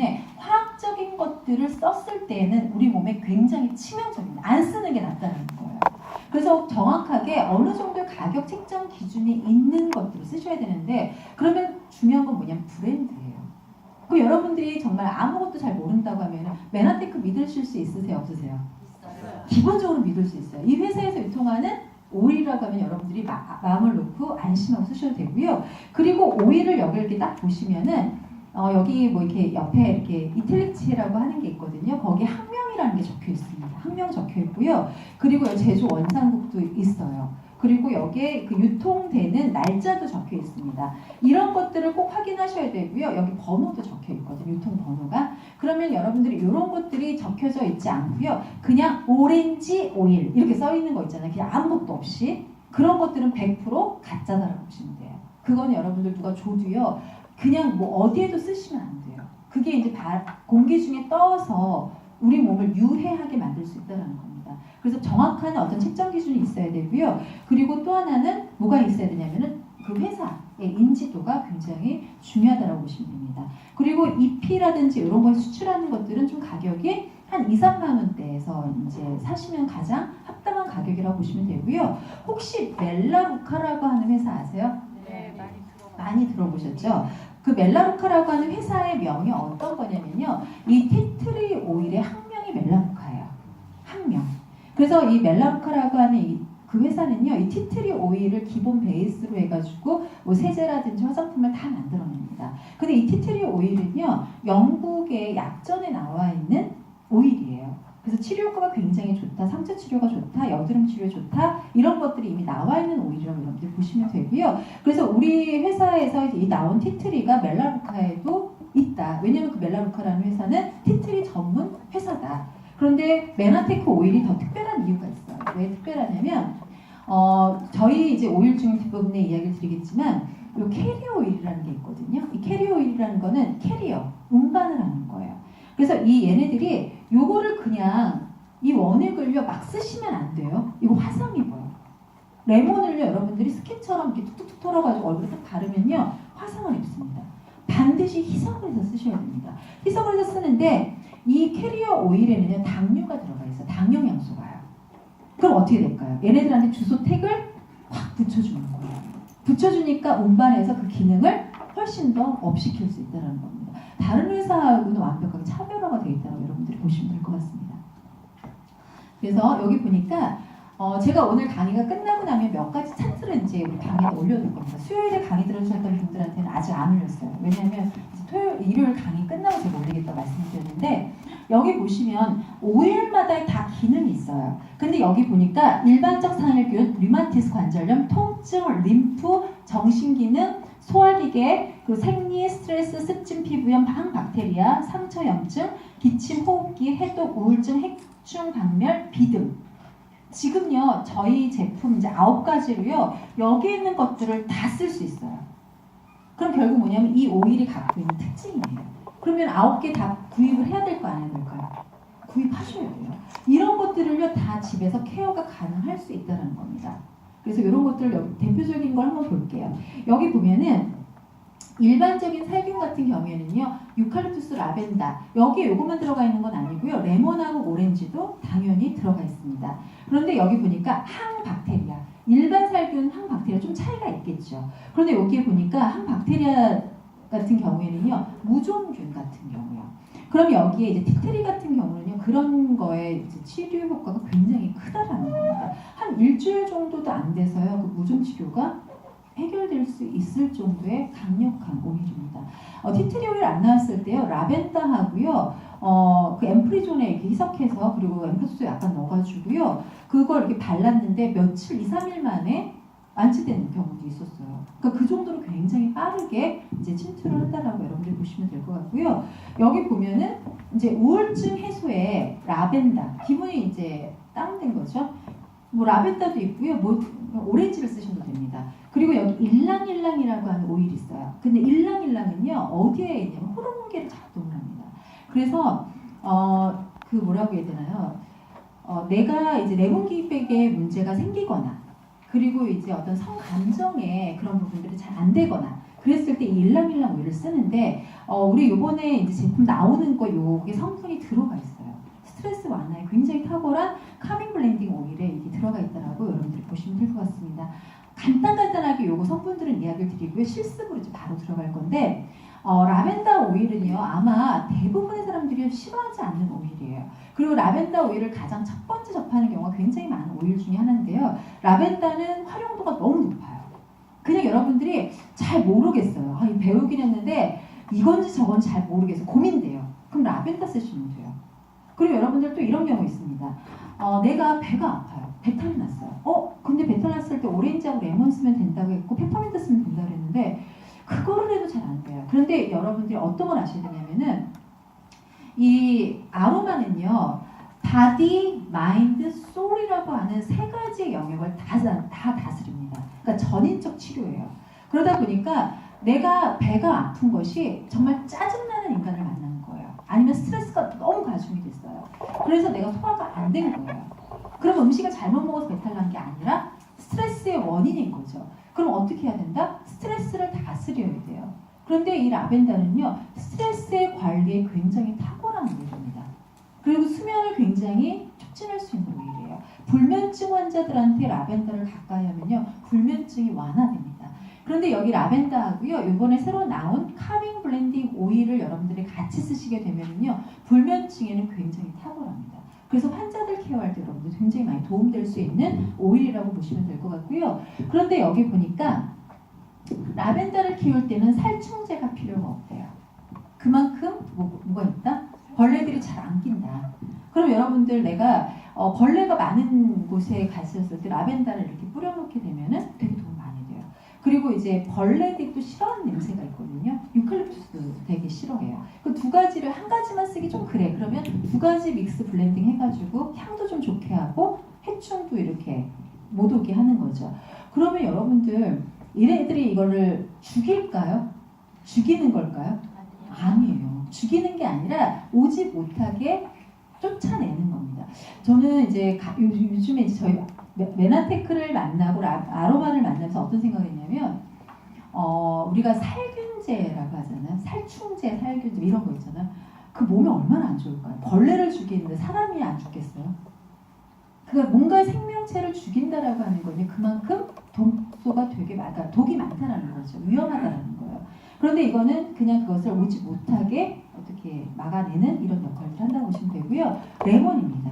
때문에 화학적인 것들을 썼을 때에는 우리 몸에 굉장히 치명적입니다. 안 쓰는 게 낫다는 거예요. 그래서 정확하게 어느 정도의 가격 책정 기준이 있는 것들을 쓰셔야 되는데, 그러면 중요한 건 뭐냐면 브랜드예요. 그 여러분들이 정말 아무것도 잘 모른다고 하면 메나테크 믿으실 수 있으세요? 없으세요? 있어요. 기본적으로 믿을 수 있어요. 이 회사에서 유통하는 오일이라고 하면 여러분들이 마음을 놓고 안심하고 쓰셔도 되고요. 그리고 오일을 여기 이렇게 딱 보시면은 여기 뭐 이렇게 옆에 이렇게 이틀리치라고 하는 게 있거든요. 거기 학명이라는 게 적혀 있습니다. 학명 적혀 있고요. 그리고 제조 원산국도 있어요. 그리고 여기에 그 유통되는 날짜도 적혀 있습니다. 이런 것들을 꼭 확인하셔야 되고요. 여기 번호도 적혀 있거든요. 유통 번호가. 그러면 여러분들이 이런 것들이 적혀져 있지 않고요. 그냥 오렌지 오일 이렇게 써 있는 거 있잖아요. 그냥 아무것도 없이. 그런 것들은 100% 가짜다라고 보시면 돼요. 그건 여러분들 누가 줘도요. 그냥 뭐 어디에도 쓰시면 안 돼요. 그게 이제 공기 중에 떠서 우리 몸을 유해하게 만들 수 있다는 겁니다. 그래서 정확한 어떤 책정 기준이 있어야 되고요. 그리고 또 하나는 뭐가 있어야 되냐면은 그 회사의 인지도가 굉장히 중요하다고 보시면 됩니다. 그리고 EP라든지 이런 걸 수출하는 것들은 좀 가격이 한 2, 3만 원대에서 이제 사시면 가장 합당한 가격이라고 보시면 되고요. 혹시 멜라루카라고 하는 회사 아세요? 네, 많이 들어보셨죠? 그 멜라루카라고 하는 회사의 명이 어떤 거냐면요. 이 티트리 오일의 학명이 멜라루카예요. 학명. 그래서 이 멜라루카라고 하는 그 회사는요. 이 티트리 오일을 기본 베이스로 해가지고 뭐 세제라든지 화장품을 다 만들어냅니다. 근데 이 티트리 오일은요. 영국의 약전에 나와 있는 오일이에요. 그래서 치료 효과가 굉장히 좋다, 상처 치료가 좋다, 여드름 치료에 좋다 이런 것들이 이미 나와 있는 오일이라고 여러분들 보시면 되고요. 그래서 우리 회사에서 이 나온 티트리가 멜라루카에도 있다. 왜냐하면 그 멜라루카라는 회사는 티트리 전문 회사다. 그런데 메나테크 오일이 더 특별한 이유가 있어요. 왜 특별하냐면 저희 이제 오일 중에 뒷부분에 이야기를 드리겠지만 이 캐리어 오일이라는 게 있거든요. 이 캐리어 오일이라는 거는 캐리어, 운반을 하는 거예요. 그래서 이 얘네들이 요거를 그냥 이 원액을요 막 쓰시면 안 돼요. 이거 화상 입어요. 레몬을요 여러분들이 스킨처럼 이렇게 툭툭툭 털어가지고 얼굴에 딱 바르면요 화상을 입습니다. 반드시 희석을 해서 쓰셔야 됩니다. 희석을 해서 쓰는데 이 캐리어 오일에는요 당류가 들어가 있어요. 당뇨 향수가요. 그럼 어떻게 될까요? 얘네들한테 주소 택을 확 붙여주는 거예요. 붙여주니까 운반해서 그 기능을 훨씬 더 업시킬 수 있다는 겁니다. 다른 회사하고는 완벽하게 차별화가 되어 있다고 여러분들이 보시면 될 것 같습니다. 그래서 여기 보니까 제가 오늘 강의가 끝나고 나면 몇 가지 차트를 이제 우리 강의에 올려둘 겁니다. 수요일에 강의 들어주셨던 분들한테는 아직 안 올렸어요. 왜냐하면 일요일 강의 끝나고 제가 올리겠다고 말씀드렸는데 여기 보시면 오일마다 다 기능이 있어요. 근데 여기 보니까 일반적 상해균, 류마티스 관절염, 통증, 림프, 정신기능, 소화기계, 그 생리, 스트레스, 습진, 피부염, 항박테리아, 상처염증, 기침, 호흡기, 해독, 우울증, 핵중, 박멸, 비등. 지금요 저희 제품 이제 9가지로요 여기 있는 것들을 다 쓸 수 있어요. 그럼 결국 뭐냐면 이 오일이 갖고 있는 특징이에요. 그러면 9개 다 구입을 해야 될 거 안 해야 될까요? 구입하셔야 돼요. 이런 것들을요 다 집에서 케어가 가능할 수 있다는 겁니다. 그래서 이런 것들 여기 대표적인 걸 한번 볼게요. 여기 보면은 일반적인 살균 같은 경우에는요 유칼립투스, 라벤더 여기에 요것만 들어가 있는 건 아니고요 레몬하고 오렌지도 당연히 들어가 있습니다. 그런데 여기 보니까 항박테리아 일반 살균 항박테리아 좀 차이가 있겠죠. 그런데 여기에 보니까 항박테리아 같은 경우에는요 무좀균 같은 경우요. 그럼 여기에 이제 티트리 같은 경우는요 그런 거에 이제 치료 효과가 굉장히 크다라는 겁니다. 한 일주일 정도도 안 돼서요 그 무좀 치료가 해결될 수 있을 정도의 강력한 오일입니다. 티트리 오일 안 나왔을 때요 라벤더하고요 그 엠프리존에 이렇게 희석해서 그리고 엠프리존에 약간 넣어가지고요 그걸 이렇게 발랐는데 며칠 2, 3일 만에 완치되는 경우도 있었어요. 그러니까 그 정도로 굉장히 빠르게 이제 침투를 한다라고 여러분들이 보시면 될 것 같고요. 여기 보면은 이제 우울증 해소에 라벤더 기분이 이제 다운된 거죠. 뭐 라벤더도 있고요. 뭐 오렌지를 쓰셔도 됩니다. 그리고 여기 일랑일랑이라고 하는 오일이 있어요. 근데 일랑일랑은요 어디에 있냐면 호르몬계를 작동을 합니다. 그래서 그 뭐라고 해야 되나요? 내가 이제 내분기백에 문제가 생기거나 그리고 이제 어떤 성감정에 그런 부분들이 잘 안 되거나 그랬을 때 이 일랑일랑 오일을 쓰는데 우리 요번에 이제 제품 나오는 거 요게 성분이 들어가 있어요. 스트레스 완화에 굉장히 탁월한 카밍 블렌딩 오일에 이게 들어가 있다라고 여러분들이 보시면 될 것 같습니다. 간단하게 요거 성분들은 이야기를 드리고요. 실습으로 이제 바로 들어갈 건데 라벤더 오일은요 아마 대부분의 사람들이 싫어하지 않는 오일이에요. 그리고 라벤더 오일을 가장 첫 번째 접하는 경우가 굉장히 많은 오일 중에 하나인데요. 라벤더는 활용도가 너무 높아요. 그냥 여러분들이 잘 모르겠어요. 배우긴 했는데 이건지 저건지 잘 모르겠어요. 고민돼요. 그럼 라벤더 쓰시면 돼요. 그리고 여러분들 또 이런 경우 있습니다. 내가 배가 아파요. 배탈이 났어요. 근데 배탈 났을 때 오렌지하고 레몬 쓰면 된다고 했고 페퍼민트 쓰면 된다고 했는데 그거를 해도 잘 안 돼요. 그런데 여러분들이 어떤 걸 아셔야 되냐면은 이 아로마는요 바디, 마인드, 소울이라고 하는 세 가지의 영역을 다 다스립니다. 그러니까 전인적 치료예요. 그러다 보니까 내가 배가 아픈 것이 정말 짜증나는 인간을 만나는 거예요. 아니면 스트레스가 너무 가중이 됐어요. 그래서 내가 소화가 안 된 거예요. 그럼 음식을 잘못 먹어서 배탈 난 게 아니라 스트레스의 원인인 거죠. 그럼 어떻게 해야 된다? 스트레스를 다스려야 돼요. 그런데 이 라벤더는요 스트레스의 관리에 굉장히 탁월한 오일입니다. 그리고 수면을 굉장히 촉진할 수 있는 오일이에요. 불면증 환자들한테 라벤더를 가까이 하면요 불면증이 완화됩니다. 그런데 여기 라벤더하고요 이번에 새로 나온 카밍 블렌딩 오일을 여러분들이 같이 쓰시게 되면요 불면증에는 굉장히 탁월합니다. 그래서 환자들 케어할 때 여러분들 굉장히 많이 도움될 수 있는 오일이라고 보시면 될 것 같고요. 그런데 여기 보니까 라벤더를 키울 때는 살충제가 필요가 없대요. 그만큼 뭐가 있다? 벌레들이 잘 안 낀다. 그럼 여러분들 내가 벌레가 많은 곳에 갔었을 때 라벤더를 이렇게 뿌려놓게 되면은 되게 도움 많이 돼요. 그리고 이제 벌레들이 또 싫어하는 냄새가 있거든요. 유칼립투스 되게 싫어해요. 그 두 가지를 한 가지만 쓰기 좀 그래. 그러면 두 가지 믹스 블렌딩 해가지고 향도 좀 좋게 하고 해충도 이렇게 못 오게 하는 거죠. 그러면 여러분들 얘네들이 이거를 죽일까요? 죽이는 걸까요? 아니에요. 죽이는 게 아니라 오지 못하게 쫓아내는 겁니다. 저는 이제 요즘에 이제 저희 메나테크를 만나고 아로마를 만나면서 어떤 생각을 했냐면 우리가 살균제라고 하잖아요. 살충제, 살균제 이런 거 있잖아요. 그 몸에 얼마나 안 좋을까요? 벌레를 죽이는데 사람이 안 죽겠어요? 그러니까 뭔가 생명체를 죽인다라고 하는 거는 그만큼 독소가 되게 많다, 독이 많다라는 거죠. 위험하다라는 거예요. 그런데 이거는 그냥 그것을 오지 못하게 어떻게 막아내는 이런 역할을 한다고 보시면 되고요. 레몬입니다.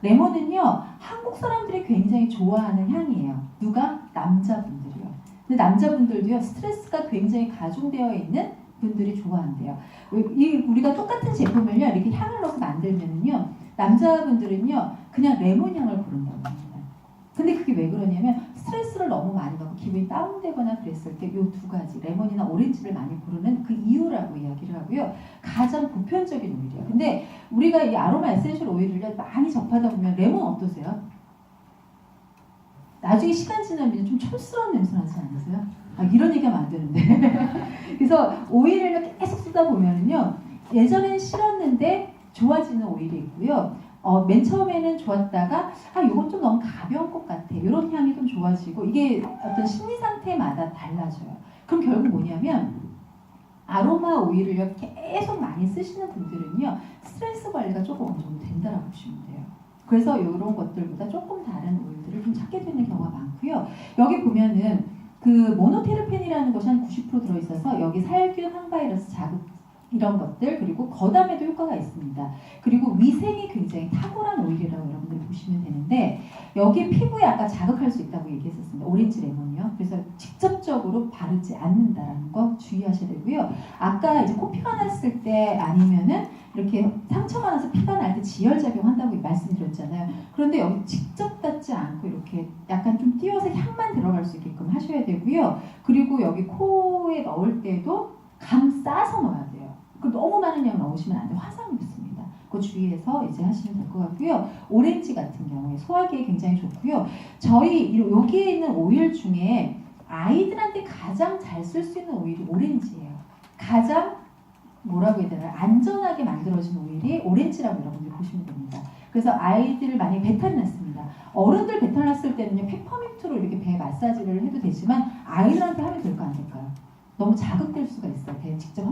레몬은요 한국 사람들이 굉장히 좋아하는 향이에요. 누가? 남자분들이요. 근데 남자분들도요 스트레스가 굉장히 가중되어 있는 분들이 좋아한대요. 우리가 똑같은 제품을요 이렇게 향을 넣고 만들면은요 남자분들은요 그냥 레몬 향을 고른다고 합니다. 근데 그게 왜 그러냐면 스트레스를 너무 많이 받고 기분이 다운되거나 그랬을 때 이 두 가지 레몬이나 오렌지를 많이 고르는 그 이유라고 이야기를 하고요. 가장 보편적인 오일이에요. 근데 우리가 이 아로마 에센셜 오일을 많이 접하다 보면 레몬 어떠세요? 나중에 시간 지나면 좀 촌스러운 냄새 나지 않으세요? 이런 얘기하면 안 되는데 그래서 오일을 계속 쓰다 보면요 예전엔 싫었는데 좋아지는 오일이 있고요. 맨 처음에는 좋았다가 이건 좀 너무 가벼운 것 같아. 이런 향이 좀 좋아지고 이게 어떤 심리 상태마다 달라져요. 그럼 결국 뭐냐면 아로마 오일을 계속 많이 쓰시는 분들은요 스트레스 관리가 조금 어느 정도 된다라고 보시면 돼요. 그래서 이런 것들보다 조금 다른 오일들을 좀 찾게 되는 경우가 많고요. 여기 보면은 그 모노테르펜이라는 것이 한 90% 들어있어서 여기 살균, 항바이러스 자극 이런 것들 그리고 거담에도 효과가 있습니다. 그리고 위생이 굉장히 탁월한 오일이라고 여러분들 보시면 되는데 여기 피부에 아까 자극할 수 있다고 얘기했었습니다. 오렌지 레몬이요. 그래서 직접적으로 바르지 않는다라는 거 주의하셔야 되고요. 아까 이제 코피가 났을 때 아니면은 이렇게 상처가 나서 피가 날 때 지혈작용한다고 말씀드렸잖아요. 그런데 여기 직접 닿지 않고 이렇게 약간 좀 띄워서 향만 들어갈 수 있게끔 하셔야 되고요. 그리고 여기 코에 넣을 때도 감싸서 넣어야 돼요. 너무 많은 양 넣으시면 안 돼요. 화상이 있습니다. 그거 주의해서 이제 하시면 될 것 같고요. 오렌지 같은 경우에 소화기에 굉장히 좋고요. 저희 여기에 있는 오일 중에 아이들한테 가장 잘 쓸 수 있는 오일이 오렌지예요. 가장 뭐라고 해야 되나요? 안전하게 만들어진 오일이 오렌지라고 여러분들 보시면 됩니다. 그래서 아이들 만약에 배탈 났습니다. 어른들 배탈 났을 때는요 페퍼민트로 이렇게 배 마사지를 해도 되지만 아이들한테 하면 될까 안 될까요? 너무 자극될 수가 있어요. 직접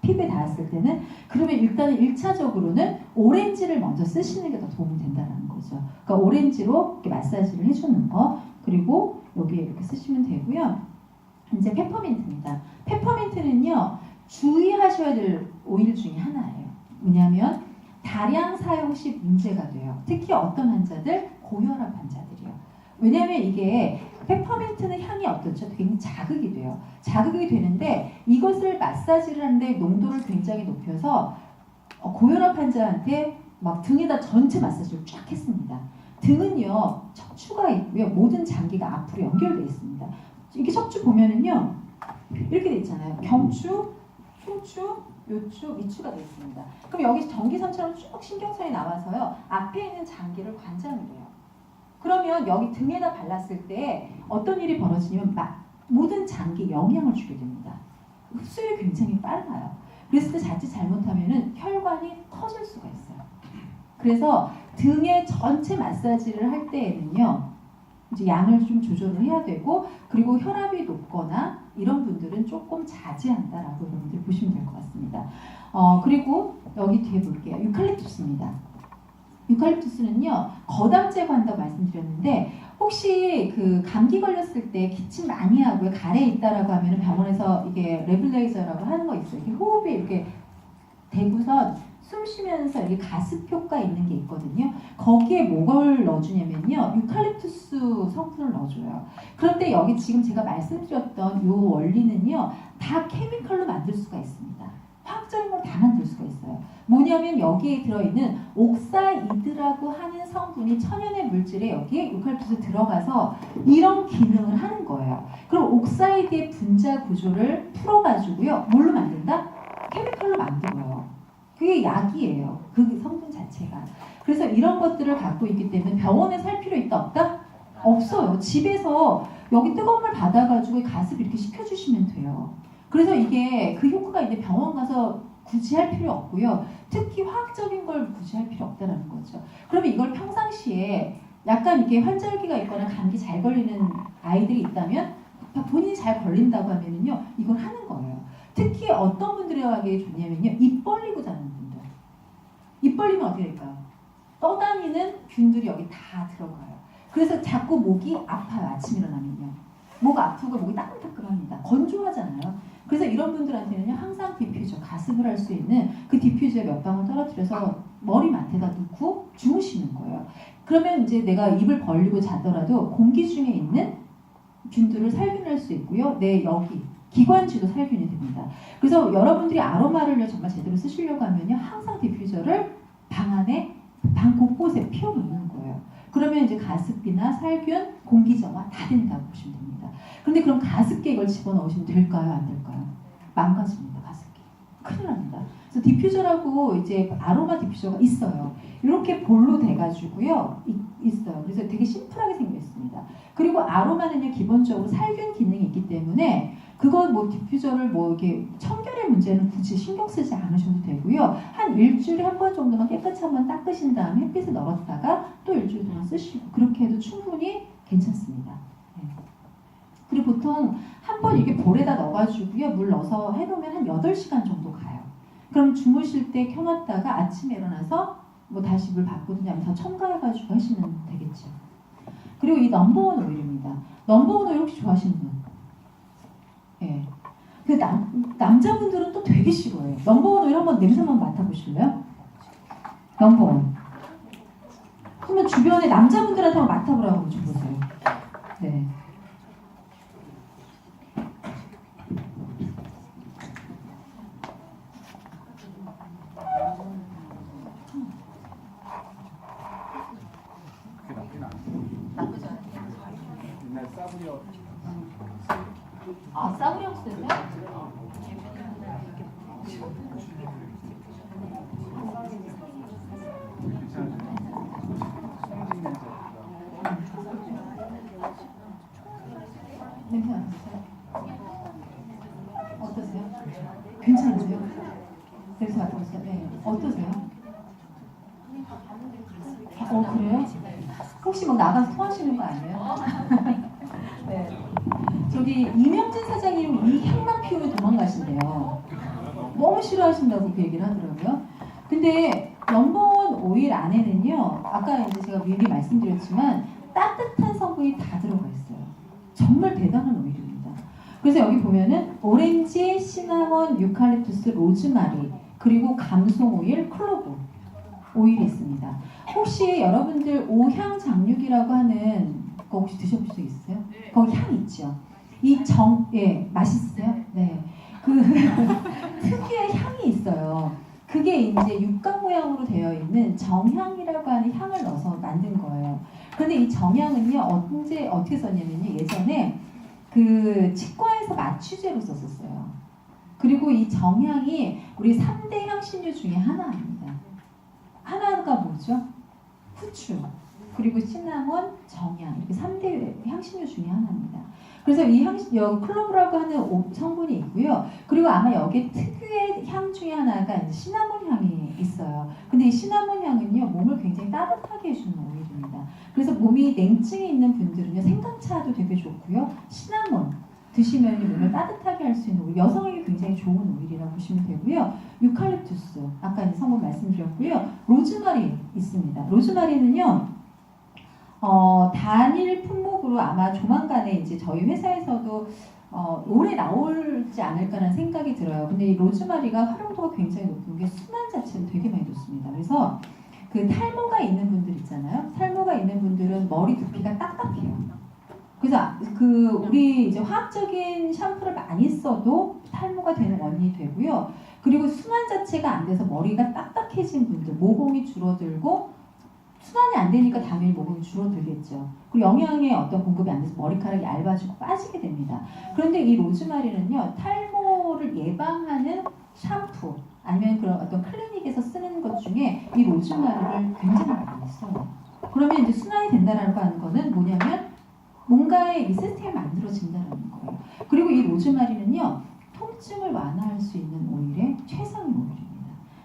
피부에 닿았을 때는. 그러면 일단은 1차적으로는 오렌지를 먼저 쓰시는 게 더 도움이 된다는 거죠. 그러니까 오렌지로 이렇게 마사지를 해주는 거, 그리고 여기에 이렇게 쓰시면 되고요. 이제 페퍼민트입니다. 페퍼민트는요, 주의하셔야 될 오일 중에 하나예요. 뭐냐면 다량 사용 시 문제가 돼요. 특히 어떤 환자들? 고혈압 환자들이요. 왜냐하면 이게 페퍼민트는 향이 어떻죠? 굉장히 자극이 돼요. 자극이 되는데 이것을 마사지를 하는데 농도를 굉장히 높여서 고혈압 환자한테 막 등에다 전체 마사지를 쫙 했습니다. 등은요, 척추가 있고요. 모든 장기가 앞으로 연결되어 있습니다. 이게 척추 보면은요, 이렇게 돼 있잖아요. 경추, 흉추, 요추, 위추가 되어 있습니다. 그럼 여기 전기선처럼 쭉 신경선이 나와서요, 앞에 있는 장기를 관장을 해요. 그러면 여기 등에다 발랐을 때 어떤 일이 벌어지냐면 모든 장기에 영향을 주게 됩니다. 흡수율이 굉장히 빨라요. 그랬을 때 자칫 잘못하면은 혈관이 터질 수가 있어요. 그래서 등의 전체 마사지를 할 때에는요, 이제 양을 좀 조절을 해야 되고, 그리고 혈압이 높거나 이런 분들은 조금 자제한다라고 여러분들 보시면 될 것 같습니다. 그리고 여기 뒤에 볼게요. 유칼립투스입니다. 유칼립투스는요, 거담 제거한다고 말씀드렸는데, 혹시 그 감기 걸렸을 때 기침 많이 하고요, 가래에 있다라고 하면 병원에서 이게 레블레이저라고 하는 거 있어요. 이렇게 호흡이 이렇게 대고서 숨 쉬면서 이렇게 가습 효과 있는 게 있거든요. 거기에 뭐를 넣어주냐면요, 유칼립투스 성분을 넣어줘요. 그런데 여기 지금 제가 말씀드렸던 이 원리는요, 다 케미컬로 만들 수가 있습니다. 화학적인 걸 다 만들 수가 있어요. 뭐냐면 여기에 들어있는 옥사이드라고 하는 성분이 천연의 물질에 여기에 유칼립투스 들어가서 이런 기능을 하는 거예요. 그럼 옥사이드의 분자 구조를 풀어가지고요, 뭘로 만든다? 케미컬로 만들어요. 그게 약이에요. 그 성분 자체가. 그래서 이런 것들을 갖고 있기 때문에 병원에 살 필요 있다 없다? 없어요. 집에서 여기 뜨거운 물 받아가지고 가습 이렇게 시켜주시면 돼요. 그래서 이게 그 효과가 있는데 병원 가서 굳이 할 필요 없고요. 특히 화학적인 걸 굳이 할 필요 없다는 거죠. 그러면 이걸 평상시에 약간 이렇게 환절기가 있거나 감기 잘 걸리는 아이들이 있다면 본인이 잘 걸린다고 하면은요, 이걸 하는 거예요. 특히 어떤 분들이 하기 좋냐면요, 입 벌리고 자는 분들. 입 벌리면 어떻게 될까요? 떠다니는 균들이 여기 다 들어가요. 그래서 자꾸 목이 아파요. 아침 일어나면요. 목 아프고 목이 따끔따끔합니다. 건조하잖아요. 그래서 이런 분들한테는요, 항상 디퓨저, 가습을 할 수 있는 그 디퓨저에 몇 방울 떨어뜨려서 머리맡에다 넣고 주무시는 거예요. 그러면 이제 내가 입을 벌리고 자더라도 공기 중에 있는 균들을 살균할 수 있고요. 내 여기 기관지도 살균이 됩니다. 그래서 여러분들이 아로마를 정말 제대로 쓰시려고 하면요, 항상 디퓨저를 방 안에, 방 곳곳에 피워놓는 거예요. 그러면 이제 가습기나 살균, 공기정화 다 된다고 보시면 됩니다. 그런데 그럼 가습기에 이걸 집어넣으시면 될까요? 안 될까요? 망가집니다. 가습기. 큰일 납니다. 그래서 디퓨저라고 이제 아로마 디퓨저가 있어요. 이렇게 볼로 돼가지고요, 있어요. 그래서 되게 심플하게 생겨 있습니다. 그리고 아로마는요, 기본적으로 살균 기능이 있기 때문에 그거 뭐 디퓨저를 뭐 이렇게 청결의 문제는 굳이 신경 쓰지 않으셔도 되고요. 한 일주일에 한 번 정도만 깨끗이 한번 닦으신 다음에 햇빛에 널었다가 또 일주일 동안 쓰시고, 그렇게 해도 충분히 괜찮습니다. 네. 그리고 보통 한 번 이렇게 볼에다 넣어가지고요, 물 넣어서 해놓으면 한 8시간 정도 가요. 그럼 주무실 때 켜놨다가 아침에 일어나서 뭐 다시 물 바꾸든지 하면서 첨가해가지고 하시면 되겠죠. 그리고 이 넘버원 오일입니다. 넘버원 오일 혹시 좋아하시는 분? 예. 그 남자분들은 또 되게 싫어해요. 넘버원 오일 한번 냄새 한번 맡아보실래요? 넘버원. 그러면 주변에 남자분들한테 한번 맡아보라고 좀 보세요. 네. 나쁘지 않아요. 옛날 싸구려. 아, 싸구려 쓰세요? 냄새 안 나세요? 어떠세요? 괜찮으세요? 냄새 맡아보세요. 네. 어떠세요? 그래요? 혹시 뭐 나가서 토하시는 거 아니에요? 네. 저기 이명진 사장님 이 향만 피우면 도망가신대요. 너무 싫어하신다고 그 얘기를 하더라고요. 근데 넘버원 오일 안에는요, 아까 이제 제가 미리 말씀드렸지만 따뜻한 성분이 다 들어가 있어요. 정말 대단한 오일입니다. 그래서 여기 보면은 오렌지, 시나몬, 유칼립투스, 로즈마리, 그리고 감송 오일, 클로브 오일이 있습니다. 혹시 여러분들 오향 장육이라고 하는 거 혹시 드셔보신 적 있어요? 거기 향 있죠? 예, 맛있어요? 네. 그 특유의 향이 있어요. 그게 이제 육각 모양으로 되어 있는 정향이라고 하는 향을 넣어서 만든 거예요. 그런데 이 정향은요, 어떻게 썼냐면요, 예전에 그 치과에서 마취제로 썼었어요. 그리고 이 정향이 우리 3대 향신료 중에 하나입니다. 하나가 뭐죠? 후추, 그리고 시나몬, 정향, 이렇게 3대 향신료 중에 하나입니다. 그래서 이 여기 클로브라고 하는 성분이 있고요. 그리고 아마 여기 특유의 향 중에 하나가 이제 시나몬 향이 있어요. 근데 이 시나몬 향은요, 몸을 굉장히 따뜻하게 해주는 오일입니다. 그래서 몸이 냉증이 있는 분들은요, 생강차도 되게 좋고요. 시나몬 드시면 몸을 따뜻하게 할 수 있는 오일, 여성에게 굉장히 좋은 오일이라고 보시면 되고요. 유칼립투스, 아까 이제 성분 말씀드렸고요. 로즈마리 있습니다. 로즈마리는요, 단일 품목으로 아마 조만간에 이제 저희 회사에서도 올해 나올지 않을까라는 생각이 들어요. 근데 이 로즈마리가 활용도가 굉장히 높은 게 순한 자체는 되게 많이 좋습니다. 그래서 그 탈모가 있는 분들 있잖아요. 탈모가 있는 분들은 머리 두피가 딱딱해요. 그래서 그 우리 이제 화학적인 샴푸를 많이 써도 탈모가 되는 원인이 되고요. 그리고 순환 자체가 안 돼서 머리가 딱딱해진 분들, 모공이 줄어들고 순환이 안 되니까 당연히 모공이 줄어들겠죠. 그리고 영양의 어떤 공급이 안 돼서 머리카락이 얇아지고 빠지게 됩니다. 그런데 이 로즈마리는요, 탈모를 예방하는 샴푸 아니면 그런 어떤 클리닉에서 쓰는 것 중에 이 로즈마리를 굉장히 많이 써요. 그러면 이제 순환이 된다라고 하는 거는 뭐냐면 뭔가의 이 시스템이 만들어진다는 거예요. 그리고 이 로즈마리는요, 통증을 완화할 수 있는 오일의 최상의 오일입니다.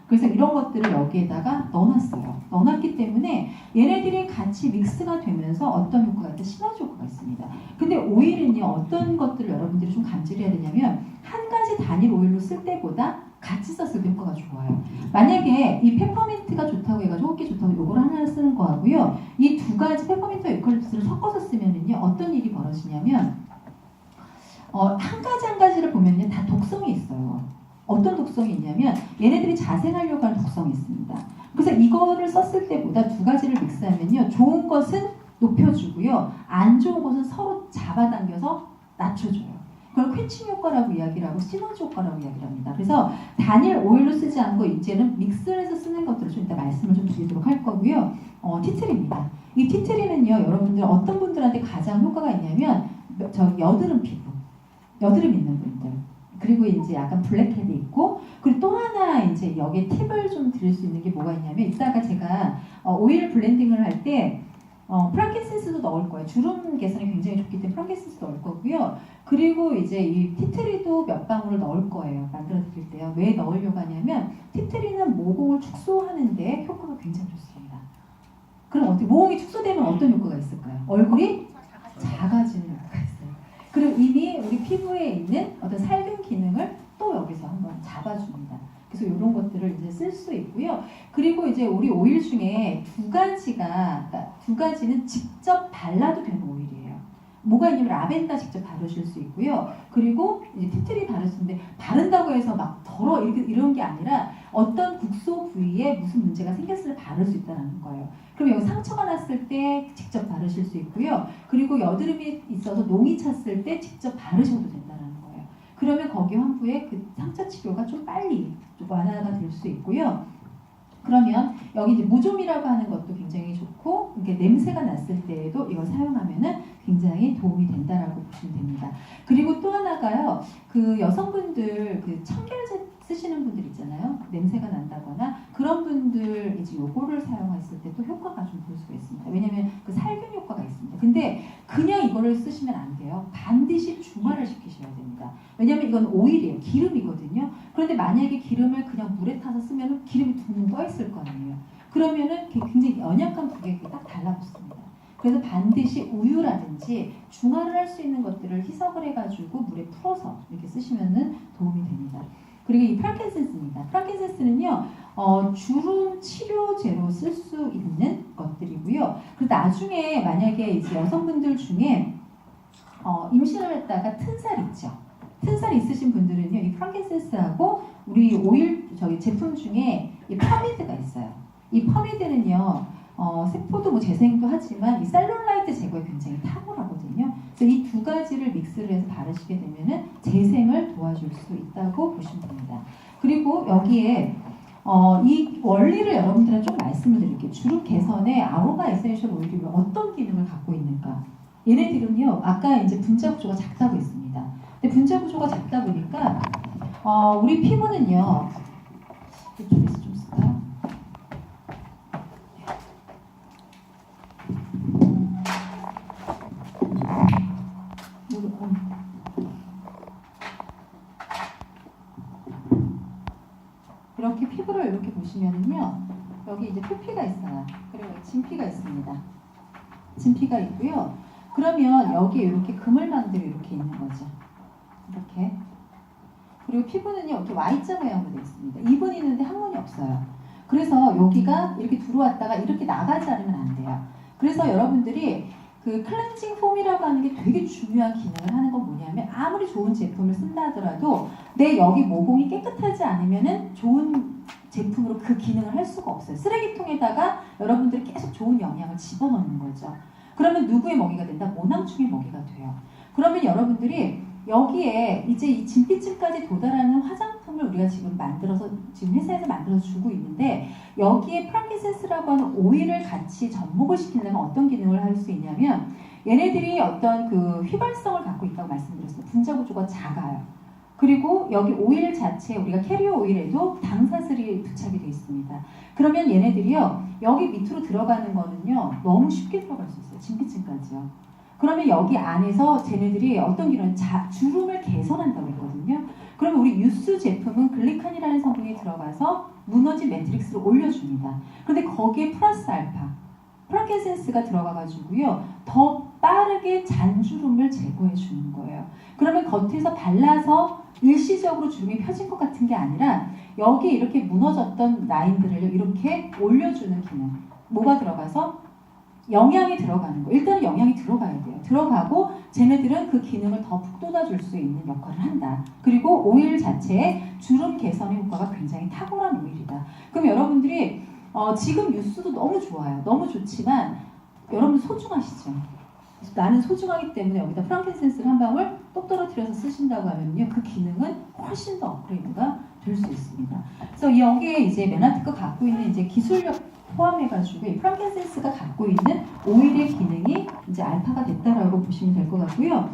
그래서 이런 것들을 여기에다가 넣어놨어요. 넣어놨기 때문에 얘네들이 같이 믹스가 되면서 어떤 효과가 있다? 시너지 효과가 있습니다. 근데 오일은요, 어떤 것들을 여러분들이 좀 감지를 해야 되냐면 한 가지 단일 오일로 쓸 때보다 같이 썼을 때 효과가 좋아요. 만약에 이 페퍼민트가 좋다고 해가지고 호흡기 좋다고 요걸 하나를 쓰는 거하고요, 이 두 가지 페퍼민트와 유칼립투스를 섞어서 쓰면은요, 어떤 일이 벌어지냐면 한 가지 한 가지를 보면요, 다 독성이 있어요. 어떤 독성이 있냐면 얘네들이 자생하려고 하는 독성이 있습니다. 그래서 이거를 썼을 때보다 두 가지를 믹스하면요, 좋은 것은 높여주고요, 안 좋은 것은 서로 잡아당겨서 낮춰줘요. 그걸 쾌칭 효과라고 이야기를 하고 시너지 효과라고 이야기를 합니다. 그래서 단일 오일로 쓰지 않고 이제는 믹스해서 쓰는 것들을 좀 이따 말씀을 좀 드리도록 할 거고요. 티트리입니다. 이 티트리는요, 여러분들 어떤 분들한테 가장 효과가 있냐면 여드름 피부, 여드름 있는 분들, 그리고 이제 약간 블랙헤드 있고, 그리고 또 하나 이제 여기에 팁을 좀 드릴 수 있는 게 뭐가 있냐면, 이따가 제가 오일 블렌딩을 할 때 프랑킨센스도 넣을 거예요. 주름 개선이 굉장히 좋기 때문에 프랑킨센스 넣을 거고요. 그리고 이제 이 티트리도 몇 방울을 넣을 거예요. 만들어 드릴 때요. 왜 넣으려고 하냐면 티트리는 모공을 축소하는데 효과가 굉장히 좋습니다. 그럼 어떻게 모공이 축소되면 어떤 효과가 있을까요? 얼굴이 작아지는 효과가 있어요. 그리고 이미 우리 피부에 있는 어떤 살균 기능을 또 여기서 한번 잡아줍니다. 그래서 이런 것들을 이제 쓸 수 있고요. 그리고 이제 우리 오일 중에 두 가지는 직접 발라도 되는 오일이에요. 뭐가 있냐면 라벤더 직접 바르실 수 있고요. 그리고 이제 티트리 바를 수 있는데, 바른다고 해서 막 이런 게 아니라 어떤 국소 부위에 무슨 문제가 생겼을 때 바를 수 있다는 거예요. 그럼 여기 상처가 났을 때 직접 바르실 수 있고요. 그리고 여드름이 있어서 농이 찼을 때 직접 바르셔도 된다는 거예요. 그러면 거기 환부에 그 상처 치료가 좀 빨리 완화가 될 수 있고요. 그러면 여기 이제 무좀이라고 하는 것도 굉장히 좋고, 이렇게 냄새가 났을 때에도 이걸 사용하면은 굉장히 도움이 된다라고 보시면 됩니다. 그리고 또 하나가요, 그 여성분들 그 청결제 쓰시는 분들 있잖아요. 냄새가 난다거나 그런 분들 이제 요거를 사용했을 때 또 효과가 좀 볼 수가 있습니다. 왜냐면 그 살균 효과가 있습니다. 근데 그냥 이거를 쓰시면 안 돼요. 반드시 중화를 시키셔야 됩니다. 왜냐면 이건 오일이에요. 기름이거든요. 그런데 만약에 기름을 그냥 물에 타서 쓰면 기름이 둥둥 떠 있을 거 아니에요. 그러면은 굉장히 연약한 부위에 딱 달라붙습니다. 그래서 반드시 우유라든지 중화를 할 수 있는 것들을 희석을 해가지고 물에 풀어서 이렇게 쓰시면은 도움이 됩니다. 그리고 이 프랑킨센스입니다. 프랑킨센스는요, 주름 치료제로 쓸 수 있는 것들이고요. 그리고 나중에 만약에 이제 여성분들 중에 임신을 했다가 튼살 있죠. 튼살 있으신 분들은요, 이 프랑킨센스하고 우리 오일 제품 중에 이 퍼미드가 있어요. 이 퍼미드는요, 세포도 뭐 재생도 하지만 이 셀룰라이트 제거에 굉장히 탁월하거든요. 그래서 이 두 가지를 믹스를 해서 바르시게 되면은 재생을 도와줄 수 있다고 보시면 됩니다. 그리고 여기에 이 원리를 여러분들한테 좀 말씀을 드릴게요. 주름 개선에 아로마 에센셜 오일이 어떤 기능을 갖고 있는가? 얘네들은요, 아까 이제 분자 구조가 작다고 했습니다. 근데 분자 구조가 작다 보니까 우리 피부는요, 이쪽에서 좀 쓸까요? 이렇게 피부를 이렇게 보시면은요, 여기 이제 표피가 있어요. 그리고 진피가 있습니다. 진피가 있고요. 그러면 여기에 이렇게 그물망들이 이렇게 있는 거죠. 이렇게. 그리고 피부는요, 이렇게 Y자 모양으로 되어 있습니다. 입은 있는데 항문이 없어요. 그래서 여기가 이렇게 들어왔다가 이렇게 나가지 않으면 안 돼요. 그래서 여러분들이 그 클렌징 폼이라고 하는 게 되게 중요한 기능을 하는 건 뭐냐면, 아무리 좋은 제품을 쓴다 하더라도 내 여기 모공이 깨끗하지 않으면은 좋은 제품으로 그 기능을 할 수가 없어요. 쓰레기통에다가 여러분들이 계속 좋은 영양을 집어넣는 거죠. 그러면 누구의 먹이가 된다? 모낭충의 먹이가 돼요. 그러면 여러분들이 여기에 이제 이 진피층까지 도달하는 화장품을 우리가 지금 만들어서, 지금 회사에서 만들어서 주고 있는데, 여기에 프랑킨센스라고 하는 오일을 같이 접목을 시키려면 어떤 기능을 할 수 있냐면, 얘네들이 어떤 그 휘발성을 갖고 있다고 말씀드렸어요. 분자 구조가 작아요. 그리고 여기 오일 자체, 우리가 캐리어 오일에도 당사슬이 부착이 되어 있습니다. 그러면 얘네들이요, 여기 밑으로 들어가는 거는요, 너무 쉽게 들어갈 수 있어요. 진피층까지요. 그러면 여기 안에서 쟤네들이 어떤 기능, 주름을 개선한다고 했거든요. 그러면 우리 유스 제품은 글리칸이라는 성분이 들어가서 무너진 매트릭스를 올려줍니다. 그런데 거기에 플러스 알파, 프랑킨센스가 들어가가지고요, 더 빠르게 잔주름을 제거해 주는 거예요. 그러면 겉에서 발라서 일시적으로 주름이 펴진 것 같은 게 아니라 여기 이렇게 무너졌던 라인들을 이렇게 올려주는 기능. 뭐가 들어가서? 영양이 들어가는 거. 일단은 영양이 들어가야 돼요. 들어가고 쟤네들은 그 기능을 더 북돋아 줄 수 있는 역할을 한다. 그리고 오일 자체에 주름 개선의 효과가 굉장히 탁월한 오일이다. 그럼 여러분들이 지금 뉴스도 너무 좋아요. 너무 좋지만 여러분 소중하시죠? 나는 소중하기 때문에 여기다 프랑킨센스를 한 방울 똑 떨어뜨려서 쓰신다고 하면요, 그 기능은 훨씬 더 업그레이드가 될 수 있습니다. 그래서 여기에 이제 메나티크가 갖고 있는 이제 기술력 포함해가지고 이 프랑킨센스가 갖고 있는 오일의 기능이 이제 알파가 됐다라고 보시면 될 것 같고요.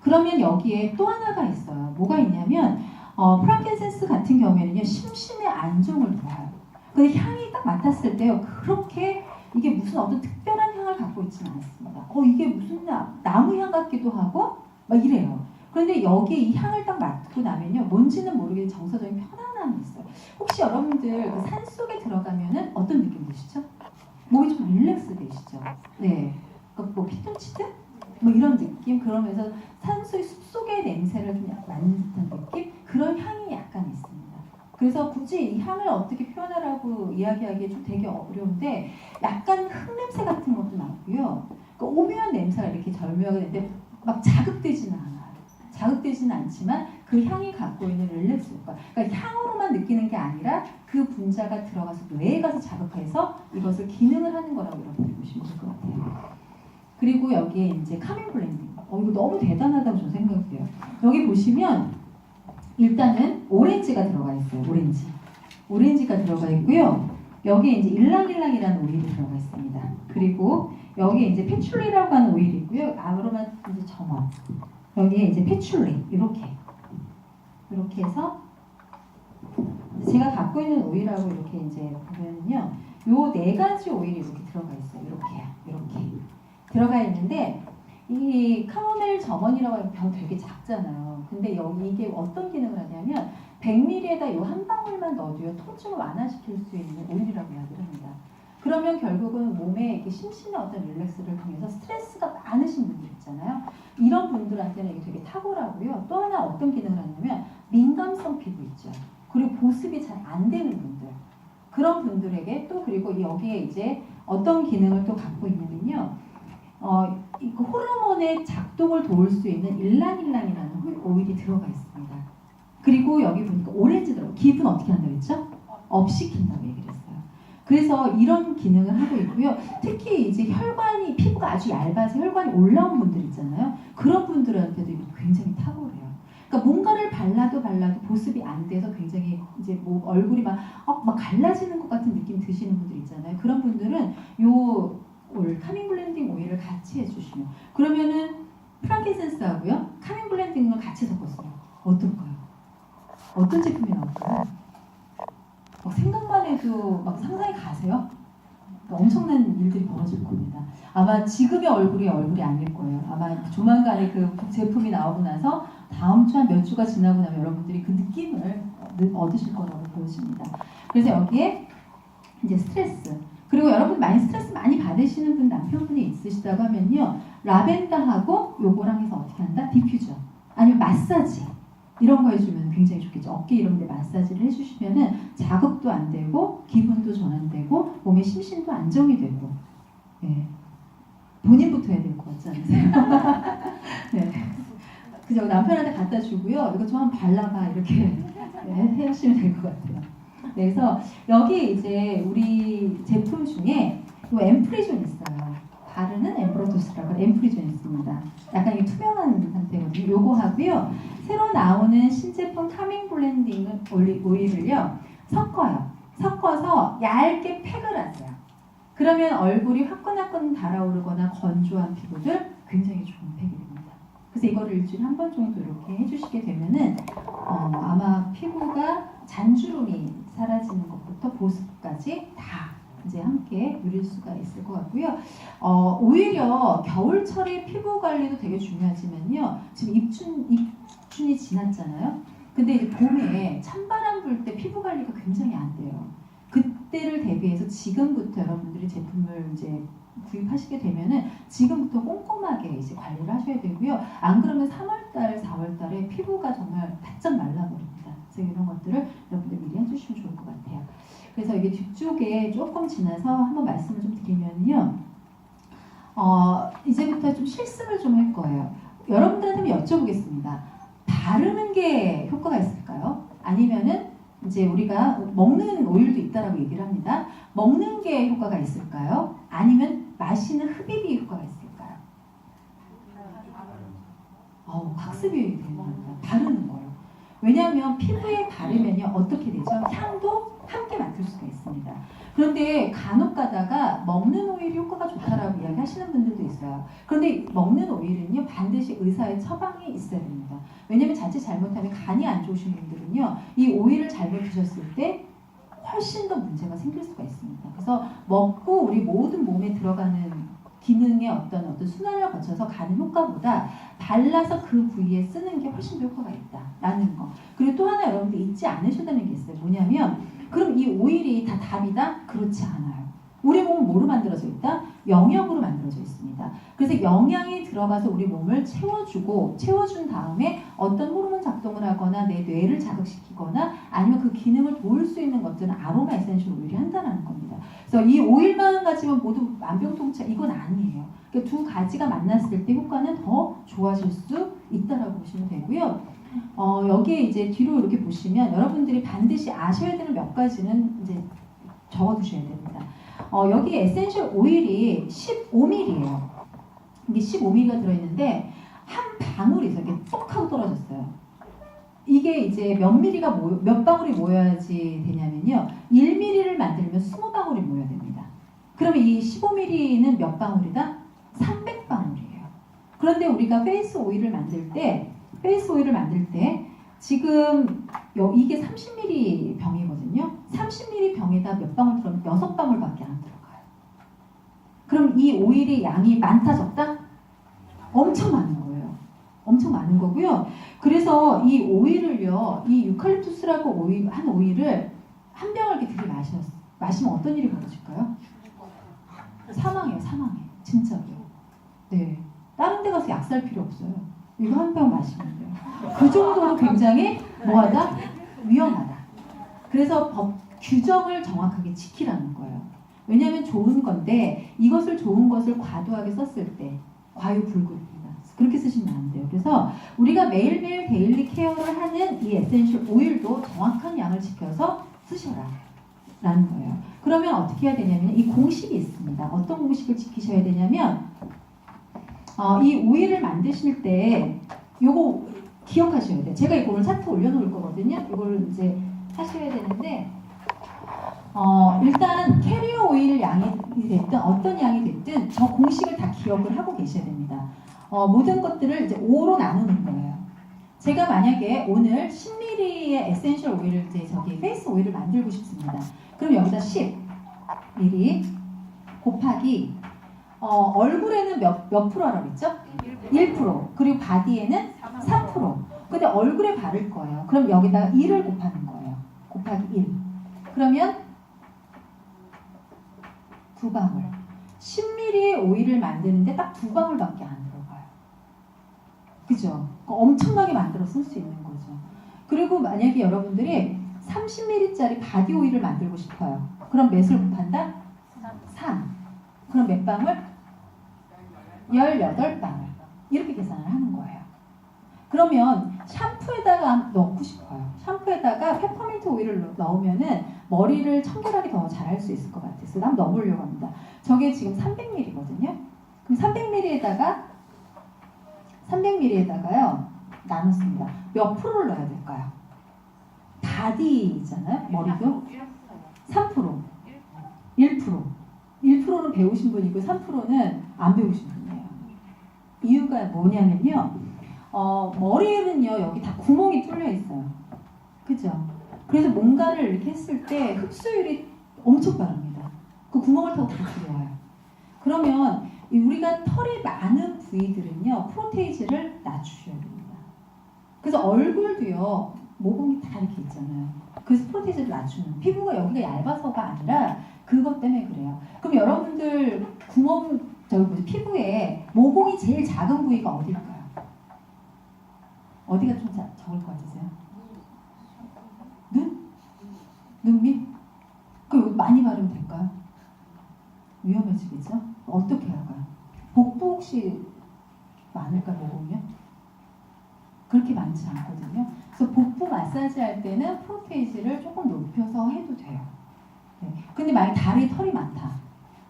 그러면 여기에 또 하나가 있어요. 뭐가 있냐면 프랑킨센스 같은 경우에는요, 심신의 안정을 도와요. 근데 향이 딱 맡았을 때요, 그렇게 이게 무슨 어떤 특별한 향을 갖고 있지는 않습니다. 이게 무슨 나무 향 같기도 하고 막 이래요. 그런데 여기에 이 향을 딱 맡고 나면요, 뭔지는 모르게 정서적인 편안함이 있어요. 혹시 여러분들 그 산 속에 들어가면은 어떤 느낌 드시죠? 몸이 좀 릴렉스 되시죠? 네. 그러니까 뭐 피톤치드? 뭐 이런 느낌? 그러면서 산속의 숲속의 냄새를 그냥 맡는 듯한 느낌? 그런 향이 약간 있습니다. 그래서 굳이 이 향을 어떻게 표현하라고 이야기하기에 좀 되게 어려운데, 약간 흙냄새 같은 것도 나고요. 그러니까 오묘한 냄새가 이렇게 절묘하게 되는데 막 자극되지는 않아요. 자극되지는 않지만 그 향이 갖고 있는 릴렉스 효과. 그러니까 향으로만 느끼는 게 아니라 그 분자가 들어가서 뇌에 가서 자극해서 이것을 기능을 하는 거라고 여러분들 보시면 될 것 같아요. 그리고 여기에 이제 카밍 블렌딩. 이거 너무 대단하다고 저는 생각해요. 여기 보시면 일단은 오렌지가 들어가 있어요. 오렌지가 들어가 있고요. 여기에 이제 일랑일랑이라는 오일이 들어가 있습니다. 그리고 여기에 이제 패출리라고 하는 오일이 있고요. 아로마 이제 정원. 여기에 이제 패출리 이렇게 해서 제가 갖고 있는 오일하고 이렇게 이제 보면요, 요 네 가지 오일이 이렇게 들어가 있어요. 이렇게 들어가 있는데, 이 카모멜 점원이라고 하는 병 되게 작잖아요. 근데 여기 이게 어떤 기능을 하냐면 100ml에다 요 한 방울만 넣어도요, 통증을 완화시킬 수 있는 오일이라고 이야기를 합니다. 그러면 결국은 몸에 이렇게 심신의 어떤 릴렉스를 통해서 스트레스가 많으신 분들 있잖아요. 이런 분들한테는 이게 되게 탁월하고요. 또 하나 어떤 기능을 하냐면 민감성 피부 있죠. 그리고 보습이 잘 안 되는 분들. 그런 분들에게 또 그리고 여기에 이제 어떤 기능을 또 갖고 있냐면요. 이 호르몬의 작동을 도울 수 있는 일란일란이라는 오일이 들어가 있습니다. 그리고 여기 보니까 오렌지 들어가. 기분 어떻게 한다고 했죠? 업시킨다고 얘기를 했어요. 그래서 이런 기능을 하고 있고요. 특히 이제 혈관이 피부가 아주 얇아서 혈관이 올라온 분들 있잖아요. 그런 분들한테도 이거 굉장히 탁월해요. 그러니까 뭔가를 발라도 보습이 안 돼서 굉장히 이제 뭐 얼굴이 막 갈라지는 것 같은 느낌 드시는 분들 있잖아요. 그런 분들은 요 카밍 블렌딩 오일을 같이 해주시면 그러면은 프랑kin센스하고요 카밍 블렌딩을 같이 섞었어요. 어떨까요? 어떤 제품이 나올까요? 생각만 해도 막 상상이 가세요? 엄청난 일들이 벌어질 겁니다. 아마 지금의 얼굴이 아닐 거예요. 아마 조만간에 그 제품이 나오고 나서 다음 주 한 몇 주가 지나고 나면 여러분들이 그 느낌을 얻으실 거라고 보여집니다. 그래서 여기에 이제 스트레스 그리고 여러분 스트레스 많이 받으시는 분 남편분이 있으시다고 하면요 라벤더하고 요거랑 해서 어떻게 한다? 디퓨저 아니면 마사지 이런 거 해주면 굉장히 좋겠죠. 어깨 이런 데 마사지를 해주시면은 자극도 안 되고 기분도 전환되고 몸의 심신도 안정이 되고 예. 본인부터 해야 될 것 같지 않으세요? 네. 그죠? 남편한테 갖다 주고요. 이거 좀 한번 발라봐 이렇게 네, 해주시면 될 것 같아요. 그래서 여기 이제 우리 제품 중에 이 엠프리존 있어요. 바르는 엠브로토스라고 엠프리존 있습니다. 약간 이 투명한 상태거든요. 요거 하고요. 새로 나오는 신제품 카밍 블렌딩 오일을요 섞어요. 섞어서 얇게 팩을 하세요. 그러면 얼굴이 화끈화끈 달아오르거나 건조한 피부들 굉장히 좋은 팩이 됩니다. 그래서 이거를 일주일에 한 번 정도 이렇게 해주시게 되면은 아마 피부가 잔주름이 사라지는 것부터 보습까지 다 이제 함께 누릴 수가 있을 것 같고요. 오히려 겨울철에 피부 관리도 되게 중요하지만요. 지금 입춘이 지났잖아요. 근데 이제 봄에 찬바람 불 때 피부 관리가 굉장히 안 돼요. 그때를 대비해서 지금부터 여러분들이 제품을 이제 구입하시게 되면은 지금부터 꼼꼼하게 이제 관리를 하셔야 되고요. 안 그러면 3월달, 4월달에 피부가 정말 바짝 말라버립니다. 그래서 이런 것들을 여러분들 미리 해주시면 좋을 것 같아요. 그래서 이게 뒤쪽에 조금 지나서 한번 말씀을 좀 드리면요. 이제부터 좀 실습을 좀 할 거예요. 여러분들한테 여쭤보겠습니다. 바르는 게 효과가 있을까요? 아니면은 이제 우리가 먹는 오일도 있다라고 얘기를 합니다. 먹는 게 효과가 있을까요? 아니면 마시는 흡입이 효과가 있을까요? 학습이 되는 겁니다. 바르는 거예요. 왜냐하면 피부에 바르면요 어떻게 되죠? 향도 함께 맡을 수가 있습니다. 그런데 간혹 가다가 먹는 오일이 효과가 좋다라고 이야기하시는 분들도 있어요. 그런데 먹는 오일은요 반드시 의사의 처방이 있어야 됩니다. 왜냐하면 자칫 잘못하면 간이 안 좋으신 분들은요 이 오일을 잘못 드셨을 때 훨씬 더 문제가 생길 수가 있습니다. 그래서 먹고 우리 모든 몸에 들어가는 기능의 어떤 순환을 거쳐서 가는 효과보다 발라서 그 부위에 쓰는 게 훨씬 더 효과가 있다라는 거. 그리고 또 하나 여러분들 잊지 않으셔야 되는 게 있어요. 뭐냐면 그럼 이 오일이 다 답이다? 그렇지 않아요. 우리 몸은 뭐로 만들어져 있다? 영역으로 만들어져 있습니다. 그래서 영양이 들어가서 우리 몸을 채워준 다음에 어떤 호르몬 작동을 하거나 내 뇌를 자극시키거나 아니면 그 기능을 도울 수 있는 것들은 아로마 에센셜 오일이 한다는 겁니다. 그래서 이 오일만 가지면 모두 만병통치 이건 아니에요. 그러니까 두 가지가 만났을 때 효과는 더 좋아질 수 있다라고 보시면 되고요. 여기에 이제 뒤로 이렇게 보시면 여러분들이 반드시 아셔야 되는 몇 가지는 이제 적어두셔야 됩니다. 여기 에센셜 오일이 15ml예요. 이게 15ml가 들어있는데 한 방울이 이렇게 똑 하고 떨어졌어요. 이게 이제 몇 방울이 모여야지 되냐면요. 1ml를 만들면 20방울이 모여야 됩니다. 그러면 이 15ml는 몇 방울이다? 300방울이에요. 그런데 우리가 페이스 오일을 만들 때 지금 이게 30ml 병이거든요. 30ml 병에다 몇 방울 들어가면 6방울밖에 안 들어가요. 그럼 이 오일의 양이 많다 적다? 엄청 많은 거예요. 엄청 많은 거고요. 그래서 이 오일을요, 이 유칼립투스라고 한 오일을 한 병을 이렇게 마시면 어떤 일이 벌어질까요? 사망해. 진짜로. 네. 다른 데 가서 약 살 필요 없어요. 이거 한 병 마시면 돼요. 그 정도로 굉장히 뭐하다? 위험하다. 그래서 법 규정을 정확하게 지키라는 거예요. 왜냐하면 좋은 건데 이것을 좋은 것을 과도하게 썼을 때 과유불급입니다. 그렇게 쓰시면 안 돼요. 그래서 우리가 매일매일 데일리 케어를 하는 이 에센셜 오일도 정확한 양을 지켜서 쓰셔라 라는 거예요. 그러면 어떻게 해야 되냐면 이 공식이 있습니다. 어떤 공식을 지키셔야 되냐면 이 오일을 만드실 때 요거 기억하셔야 돼요. 제가 이거 오늘 차트 올려놓을 거거든요. 이걸 이제 하셔야 되는데 일단 캐리어 오일 양이 됐든 어떤 양이 됐든 저 공식을 다 기억을 하고 계셔야 됩니다. 모든 것들을 이제 5로 나누는 거예요. 제가 만약에 오늘 10ml의 에센셜 오일을 이제 페이스 오일을 만들고 싶습니다. 그럼 여기다 10ml 곱하기 얼굴에는 몇 프로라고 했죠? 1%. 그리고 바디에는 3%. 근데 얼굴에 바를 거예요. 그럼 여기다가 1을 곱하는 거예요. 곱하기 1. 그러면 2방울. 10ml의 오일을 만드는데 딱 2방울밖에 안 들어가요. 그죠? 엄청나게 만들어 쓸 수 있는 거죠. 그리고 만약에 여러분들이 30ml짜리 바디 오일을 만들고 싶어요. 그럼 몇을 곱한다? 3. 그럼 몇 방울? 18방울. 이렇게 계산을 하는 거예요. 그러면 샴푸에다가 넣고 싶어요. 샴푸에다가 페퍼민트 오일을 넣으면은 머리를 청결하게 더 잘할 수 있을 것 같아서 한번 넣어보려고 합니다. 저게 지금 300ml거든요. 그럼 300ml에다가요 나눴습니다. 몇 프로를 넣어야 될까요? 바디잖아요. 머리도 3%, 1%. 1%는 배우신 분이고 3%는 안 배우신 분이에요. 이유가 뭐냐면요. 머리에는요 여기 다 구멍이 뚫려 있어요. 그죠? 그래서 뭔가를 이렇게 했을 때 흡수율이 엄청 빠릅니다. 그 구멍을 타고 다 들어와요. 그러면 우리가 털이 많은 부위들은요 프로테이즈를 낮추셔야 됩니다. 그래서 얼굴도요 모공이 다 이렇게 있잖아요. 그래서 프로테이즈를 낮추는 피부가 여기가 얇아서가 아니라 그것 때문에 그래요. 그럼 여러분들 피부에 모공이 제일 작은 부위가 어딜까요? 어디가 좀 적을 것 같으세요? 눈? 눈 밑? 그 많이 바르면 될까요? 위험해지겠죠? 어떻게 할까요? 복부 혹시 많을까 모공이요? 그렇게 많지 않거든요. 그래서 복부 마사지 할 때는 프로테이즈를 조금 높여서 해도 돼요. 네. 근데 만약 다리 털이 많다.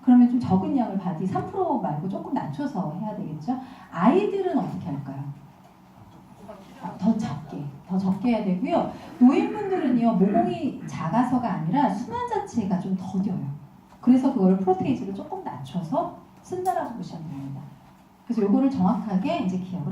그러면 좀 적은 양을 바디 3% 말고 조금 낮춰서 해야 되겠죠? 아이들은 어떻게 할까요? 더 적게 해야 되고요. 노인분들은요 모공이 작아서가 아니라 순환 자체가 좀 더뎌요. 그래서 그걸 프로테이즈를 조금 낮춰서 쓴다라고 보시면 됩니다. 그래서 요거를 정확하게 이제 기억을